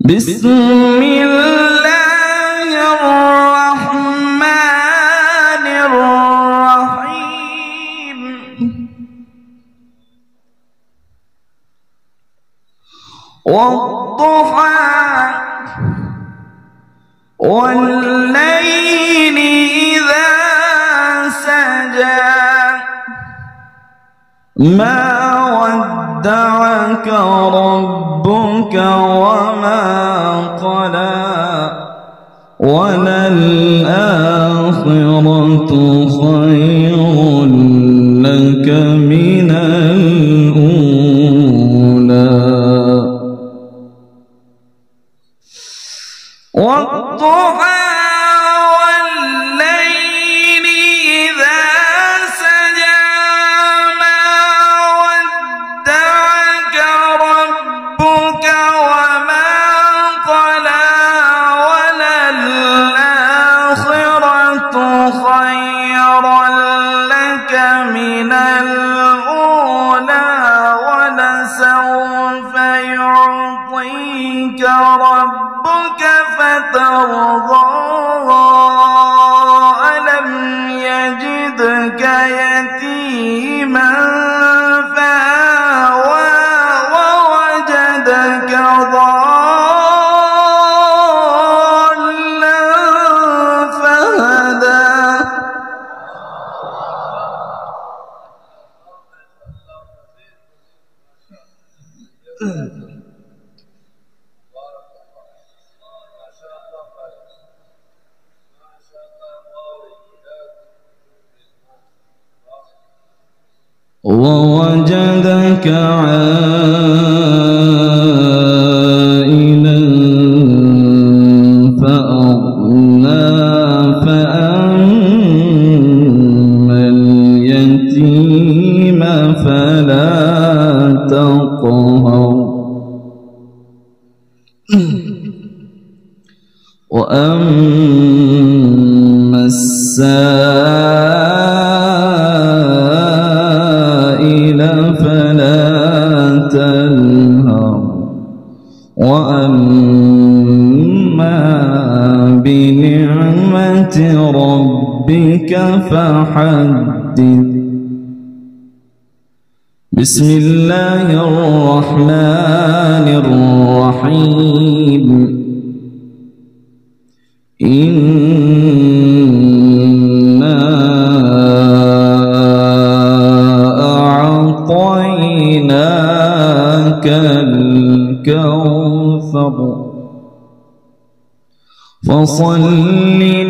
بسم الله الرحمن الرحيم. والضحى والليل إذا سجى ما ودعك ربك وما قلى وللآخرة خير لك من الأولى. والضحى والليل إذا سجى ما ودعك ربك وما قلى وللآخرة خير لك من الأولى ولسوف يعطيك ربك فترضى ألم يجدك يتيما فآوى ووجدك ضالا فهدى. ووجدك عائلا فأغنى فأما اليتيم فلا تقهر وأما السائل فلا تنهر وأما بنعمة ربك فحدث. بسم الله الرحمن الرحيم. إنا أعطيناك الكوثر فصل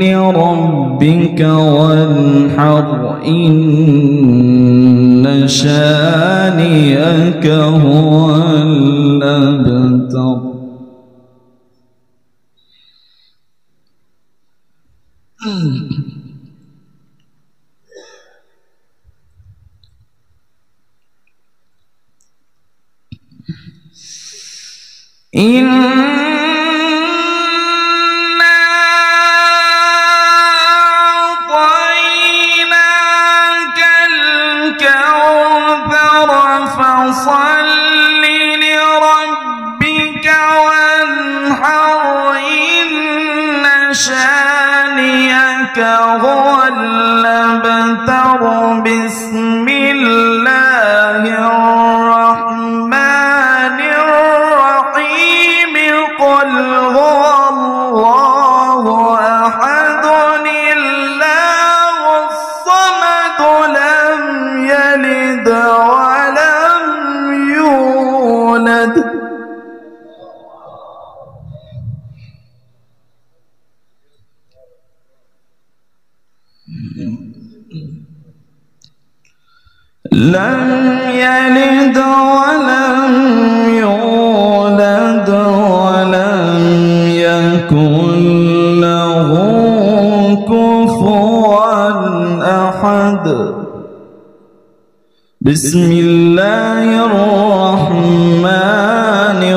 لربك وانحر إن شانئك هو الأبتر. إنا أعطيناك الكوثر فصل لربك وانحر إن شانئك هو الأبتر. بسم الله الرحمن الرحيم. قل هو الله أحد الله الصمد لم يلد ولم يولد لم يلد ولم يولد ولم يكن له كفوا أحد. بسم الله الرحمن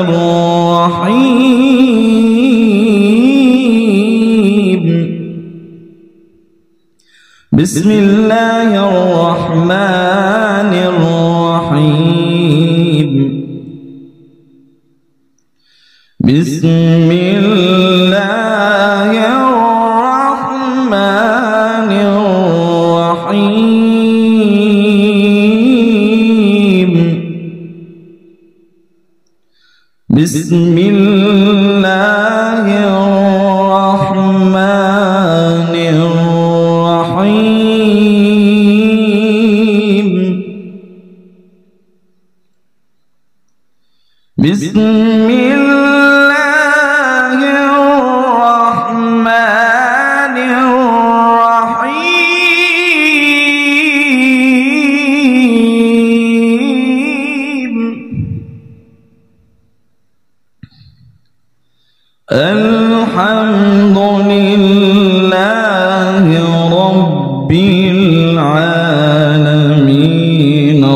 الرحيم. بسم الله الرحمن الرحيم. بسم الله الرحمن الرحيم. بسم الله الرحمن الرحيم. بسم الله الرحمن الرحيم. الحمد لله رب العالمين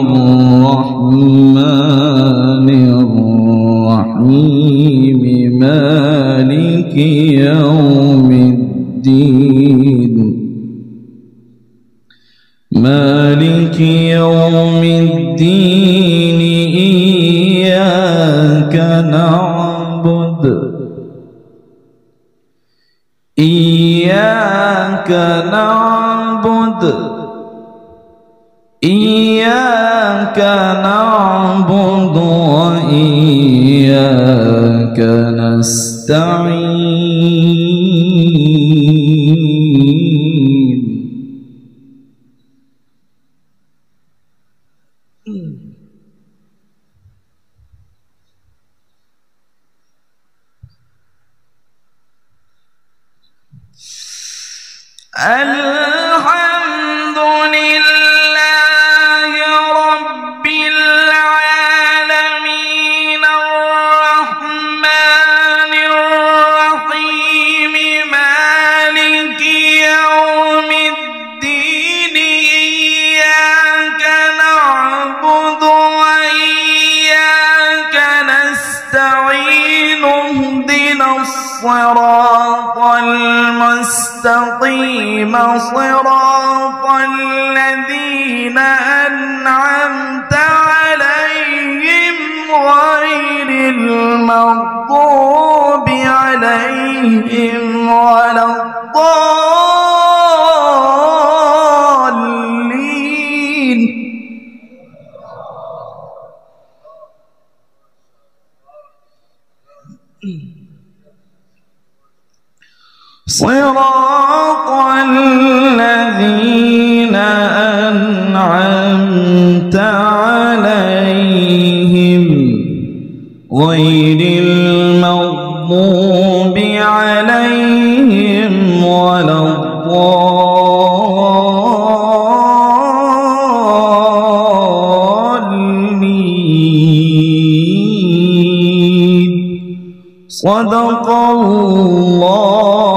الرحمن الرحيم مالك يوم الدين. مالك يوم الدين إياك نعبد إياك نعبد إياك نعبد وإياك نستعين. الحمد لله رب العالمين الرحمن الرحيم مالك يوم الدين إياك نعبد وإياك نستعين. اهدنا الصراط المستقيم صراط الذين أنعمت عليهم غير المغضوب عليهم ولا الضالين. صراط الذين أنعمت عليهم غير المغضوب عليهم ولا الضالين. صدق الله